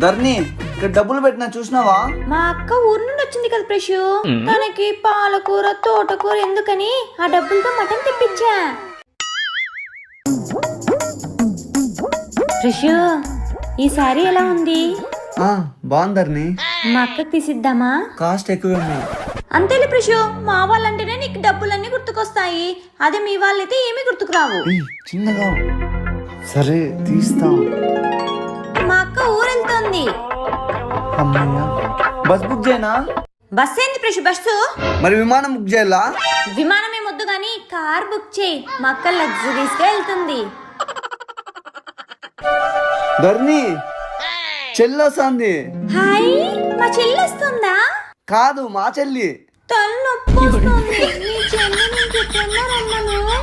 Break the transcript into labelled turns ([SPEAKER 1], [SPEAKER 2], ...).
[SPEAKER 1] ధర్ని ఇక్కడ డబ్బులు పెట్టినా చూసినావా?
[SPEAKER 2] మా అక్క ఊరు నుండి వచ్చింది కదా ప్రశు, తనకి పాలకూర తోటకూర ఎందుకని ఆ డబ్బులతో మటన్ తెప్పించా. ప్రశు, ఈ సారీ ఎలా ఉంది?
[SPEAKER 1] బాగుంది ధర్ని.
[SPEAKER 2] మా అక్కకి తీసిద్దామా?
[SPEAKER 1] కాస్ట్ ఎక్కువ ఉన్నాయి.
[SPEAKER 2] అంతేలే ప్రశు, మా వాళ్ళంటేనే నీకు డబ్బులన్నీ గుర్తుకొస్తాయి, అదే మీ వాళ్ళైతే ఏమీ గుర్తుకురావు.
[SPEAKER 1] చిన్నగా సరే తీస్తా.
[SPEAKER 2] మా అక్క ఊరెళ్తోంది.
[SPEAKER 1] అమ్మయ్య, బస్ బుక్ చేయనా?
[SPEAKER 2] బస్ ఏంది ప్రశు, బస్సు?
[SPEAKER 1] మరి విమానం బుక్ చేయాలా?
[SPEAKER 2] విమానం ఏమొద్దు గానీ కార్ బుక్ చేయి, మా అక్క లగ్జరీస్ గా వెళ్తుంది.
[SPEAKER 1] ధర్ని చెల్లొస్తుంది.
[SPEAKER 2] హాయ్, మా చెల్లి వస్తుందా?
[SPEAKER 1] కాదు, మా చెల్లి.
[SPEAKER 2] తలనొప్పి వస్తుంది. నీ చెల్లి నీకు ఎప్పుడన్నా రమ్మను.